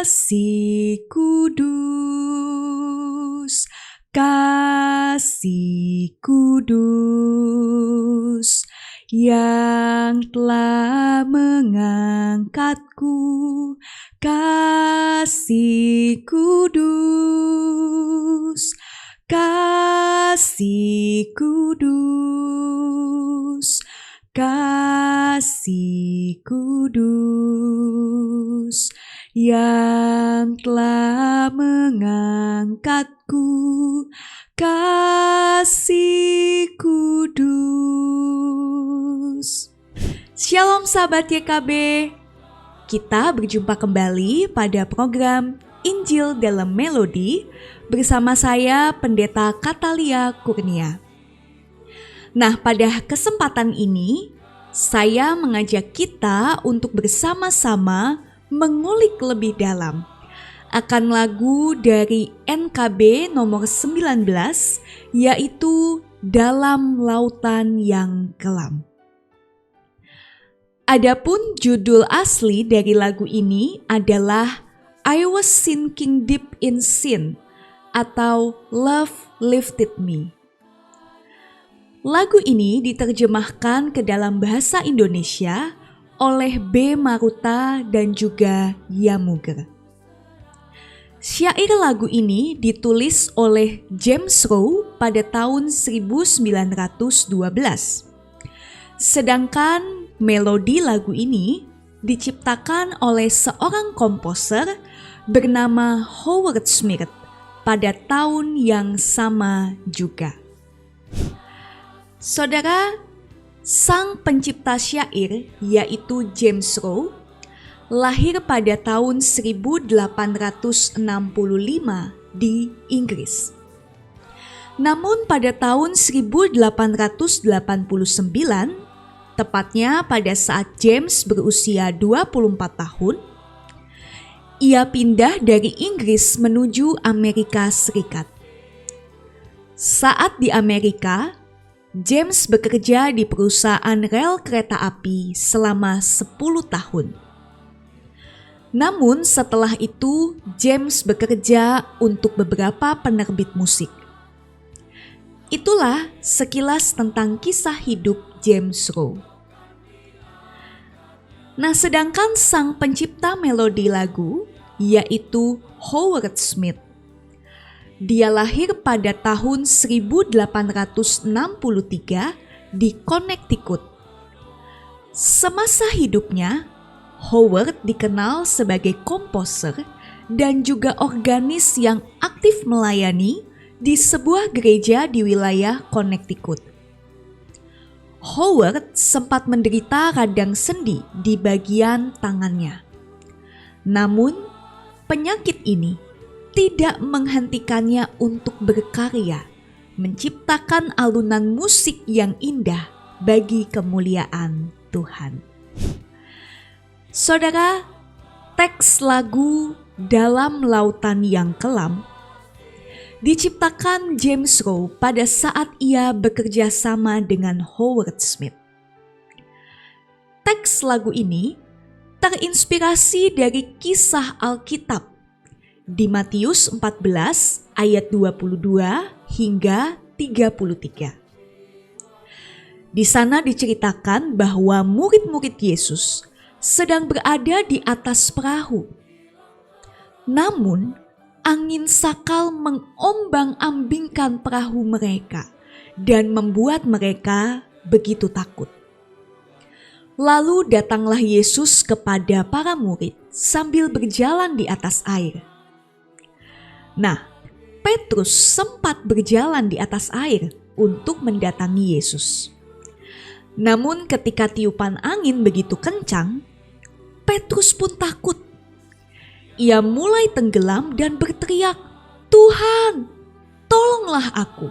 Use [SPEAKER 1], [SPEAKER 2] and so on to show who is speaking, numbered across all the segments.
[SPEAKER 1] Kasih kudus, kasih kudus yang telah mengangkatku, kasih kudus, kasih kudus, kasih kudus yang telah mengangkatku, kasih kudus. Shalom sahabat YKB, kita berjumpa kembali pada program Injil dalam Melodi bersama saya Pendeta Katalia Kurnia. Nah, pada kesempatan ini saya mengajak kita untuk bersama-sama mengulik lebih dalam akan lagu dari NKB nomor 19, yaitu Dalam Lautan yang Kelam. Adapun judul asli dari lagu ini adalah I Was Sinking Deep in Sin atau Love Lifted Me. Lagu ini diterjemahkan ke dalam bahasa Indonesia oleh B. Maruta dan juga Yamuger. Syair lagu ini ditulis oleh James Rowe pada tahun 1912. Sedangkan melodi lagu ini diciptakan oleh seorang komposer bernama Howard Smith pada tahun yang sama juga. Saudara, sang pencipta syair yaitu James Rowe lahir pada tahun 1865 di Inggris. Namun pada tahun 1889, tepatnya pada saat James berusia 24 tahun, ia pindah dari Inggris menuju Amerika Serikat. Saat di Amerika, James bekerja di perusahaan rel kereta api selama 10 tahun. Namun setelah itu James bekerja untuk beberapa penerbit musik. Itulah sekilas tentang kisah hidup James Rowe. Nah, sedangkan sang pencipta melodi lagu yaitu Howard Smith, dia lahir pada tahun 1863 di Connecticut. Semasa hidupnya, Howard dikenal sebagai komposer dan juga organis yang aktif melayani di sebuah gereja di wilayah Connecticut. Howard sempat menderita radang sendi di bagian tangannya. Namun, penyakit ini tidak menghentikannya untuk berkarya, menciptakan alunan musik yang indah bagi kemuliaan Tuhan. Saudara, teks lagu Dalam Lautan yang Kelam diciptakan James Rowe pada saat ia bekerja sama dengan Howard Smith. Teks lagu ini terinspirasi dari kisah Alkitab di Matius 14 ayat 22 hingga 33. Di sana diceritakan bahwa murid-murid Yesus sedang berada di atas perahu. Namun, angin sakal mengombang-ambingkan perahu mereka dan membuat mereka begitu takut. Lalu datanglah Yesus kepada para murid sambil berjalan di atas air. Nah, Petrus sempat berjalan di atas air untuk mendatangi Yesus. Namun ketika tiupan angin begitu kencang, Petrus pun takut. Ia mulai tenggelam dan berteriak, "Tuhan, tolonglah aku."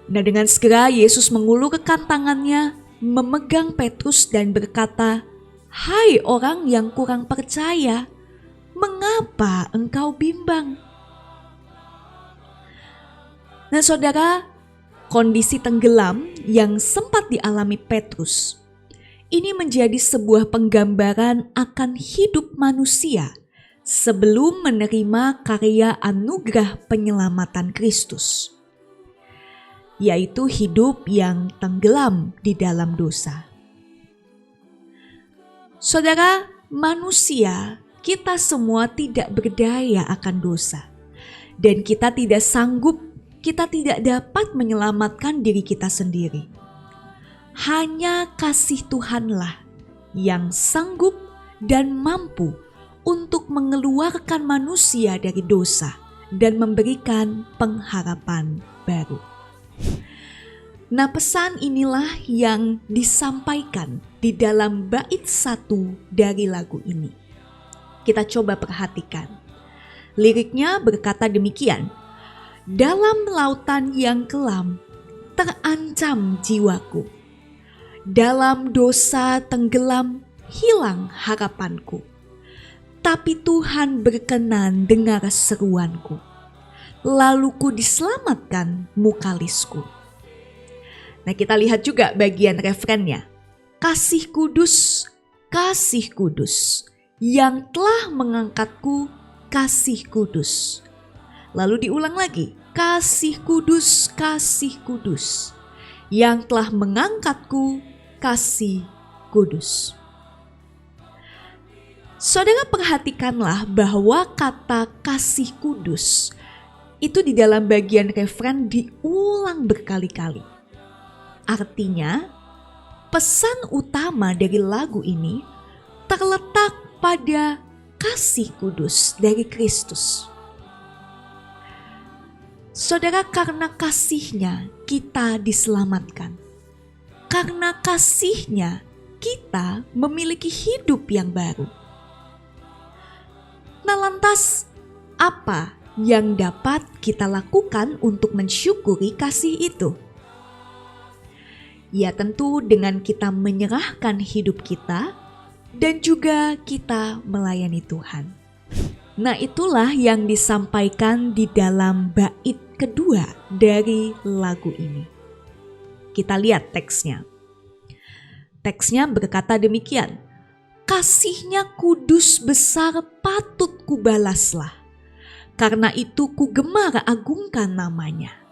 [SPEAKER 1] Nah, dengan segera Yesus mengulurkan tangannya, memegang Petrus dan berkata, "Hai orang yang kurang percaya, mengapa engkau bimbang?" Nah, saudara, kondisi tenggelam yang sempat dialami Petrus ini menjadi sebuah penggambaran akan hidup manusia sebelum menerima karya anugerah penyelamatan Kristus, yaitu hidup yang tenggelam di dalam dosa. Saudara, manusia, kita semua tidak berdaya akan dosa, dan kita tidak sanggup, kita tidak dapat menyelamatkan diri kita sendiri. Hanya kasih Tuhanlah yang sanggup dan mampu untuk mengeluarkan manusia dari dosa dan memberikan pengharapan baru. Nah, pesan inilah yang disampaikan di dalam bait 1 dari lagu ini. Kita coba perhatikan. Liriknya berkata demikian, "Dalam lautan yang kelam terancam jiwaku. Dalam dosa tenggelam hilang harapanku. Tapi Tuhan berkenan dengar seruanku. Lalu ku diselamatkan mukalisku." Nah, kita lihat juga bagian refrennya. Kasih kudus, yang telah mengangkatku, kasih kudus. Lalu diulang lagi, kasih kudus, yang telah mengangkatku, kasih kudus. Saudara, perhatikanlah bahwa kata kasih kudus itu di dalam bagian refren diulang berkali-kali. Artinya, pesan utama dari lagu ini terletak pada kasih kudus dari Kristus. Saudara, karena kasih-Nya kita diselamatkan. Karena kasih-Nya kita memiliki hidup yang baru. Nah, lantas apa yang dapat kita lakukan untuk mensyukuri kasih itu? Ya, tentu dengan kita menyerahkan hidup kita dan juga kita melayani Tuhan. Nah, itulah yang disampaikan di dalam bait kedua dari lagu ini. Kita lihat teksnya. Teksnya berkata demikian, "Kasih-Nya kudus besar patut kubalaslah. Karena itu ku gemar agungkan namanya.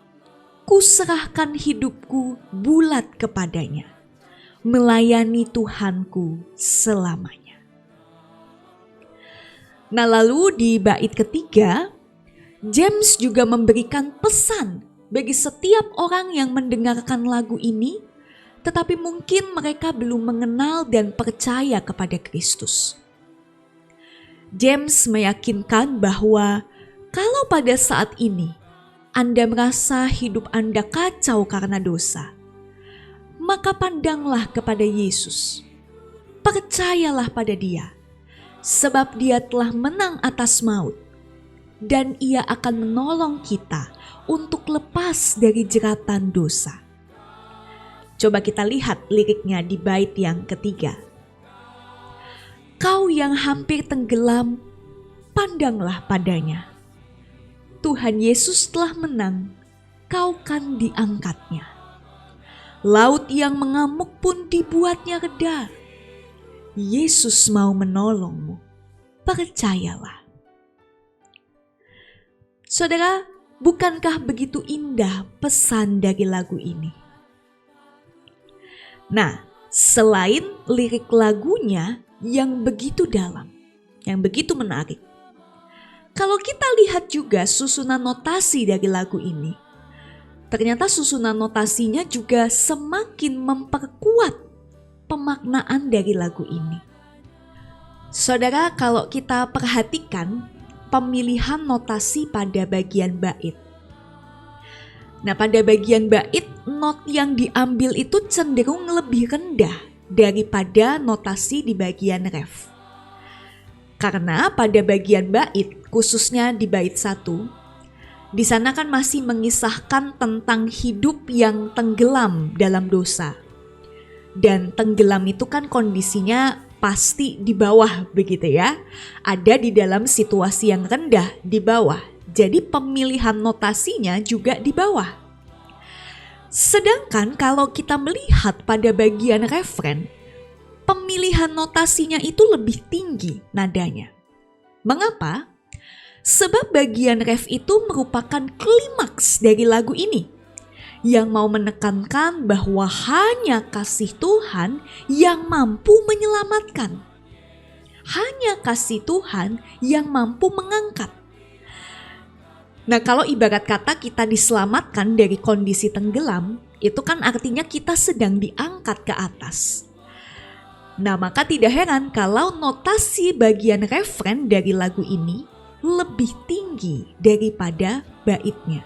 [SPEAKER 1] Ku serahkan hidupku bulat kepadanya. Melayani Tuhanku selamanya." Nah, lalu di bait ketiga, James juga memberikan pesan bagi setiap orang yang mendengarkan lagu ini, tetapi mungkin mereka belum mengenal dan percaya kepada Kristus. James meyakinkan bahwa kalau pada saat ini Anda merasa hidup Anda kacau karena dosa, maka pandanglah kepada Yesus. Percayalah pada Dia, sebab Dia telah menang atas maut, dan Ia akan menolong kita untuk lepas dari jeratan dosa. Coba kita lihat liriknya di bait yang ketiga. "Kau yang hampir tenggelam, pandanglah padanya. Tuhan Yesus telah menang, kau kan diangkatnya. Laut yang mengamuk pun dibuatnya reda. Yesus mau menolongmu, percayalah." Saudara, bukankah begitu indah pesan dari lagu ini? Nah, selain lirik lagunya yang begitu dalam, yang begitu menarik, kalau kita lihat juga susunan notasi dari lagu ini, ternyata susunan notasinya juga semakin memperkuat pemaknaan dari lagu ini. Saudara, kalau kita perhatikan pemilihan notasi pada bagian bait. Nah, pada bagian bait, not yang diambil itu cenderung lebih rendah daripada notasi di bagian ref. Karena pada bagian bait, khususnya di bait 1, di sana kan masih mengisahkan tentang hidup yang tenggelam dalam dosa. Dan tenggelam itu kan kondisinya pasti di bawah begitu ya. Ada di dalam situasi yang rendah di bawah. Jadi pemilihan notasinya juga di bawah. Sedangkan kalau kita melihat pada bagian refren, pemilihan notasinya itu lebih tinggi nadanya. Mengapa? Sebab bagian ref itu merupakan klimaks dari lagu ini yang mau menekankan bahwa hanya kasih Tuhan yang mampu menyelamatkan. Hanya kasih Tuhan yang mampu mengangkat. Nah, kalau ibarat kata kita diselamatkan dari kondisi tenggelam, itu kan artinya kita sedang diangkat ke atas. Nah, maka tidak heran kalau notasi bagian refren dari lagu ini lebih tinggi daripada baitnya.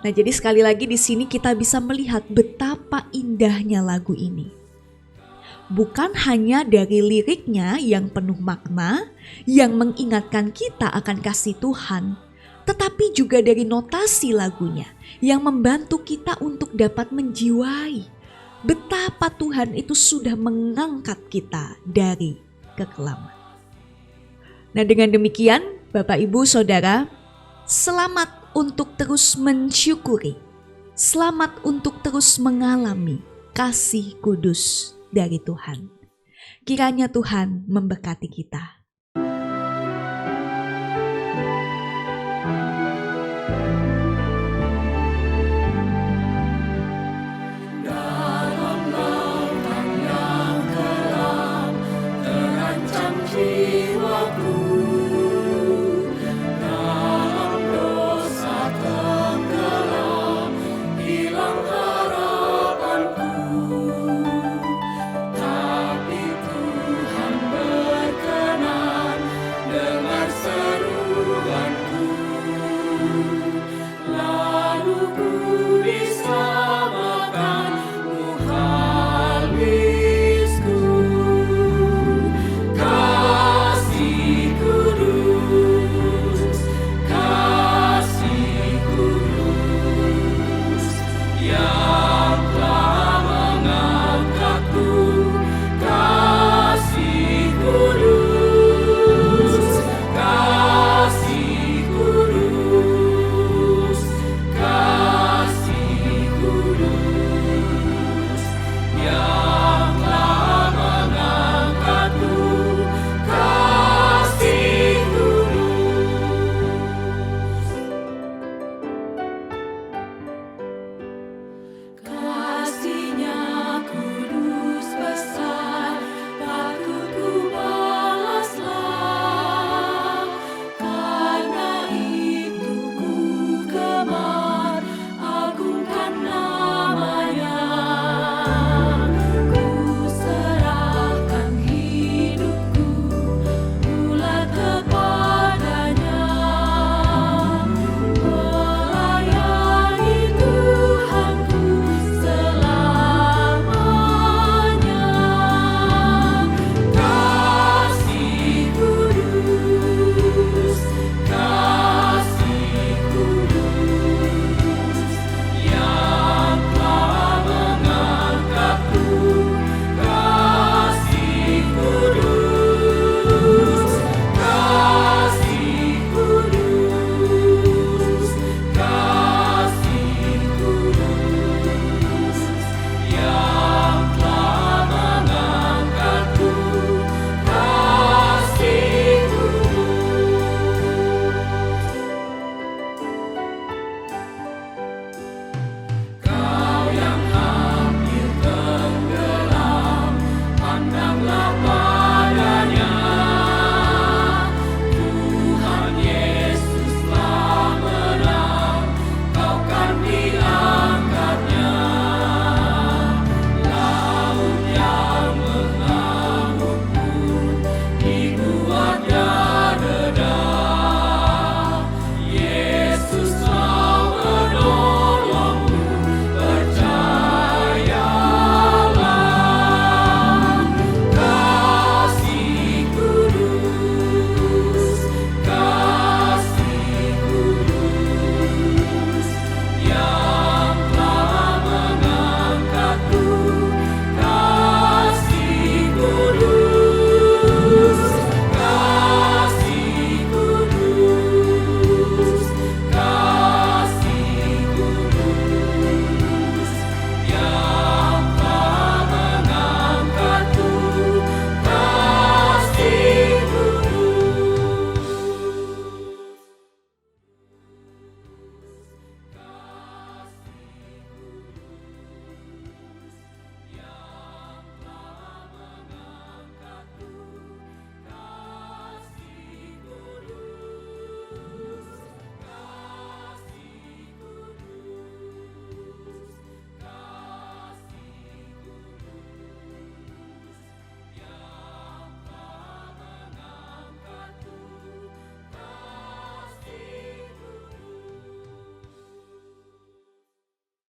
[SPEAKER 1] Nah, jadi sekali lagi di sini kita bisa melihat betapa indahnya lagu ini. Bukan hanya dari liriknya yang penuh makna, yang mengingatkan kita akan kasih Tuhan, tetapi juga dari notasi lagunya yang membantu kita untuk dapat menjiwai betapa Tuhan itu sudah mengangkat kita dari kekelaman. Nah, dengan demikian Bapak Ibu Saudara, selamat untuk terus mensyukuri, selamat untuk terus mengalami kasih kudus dari Tuhan. Kiranya Tuhan memberkati kita.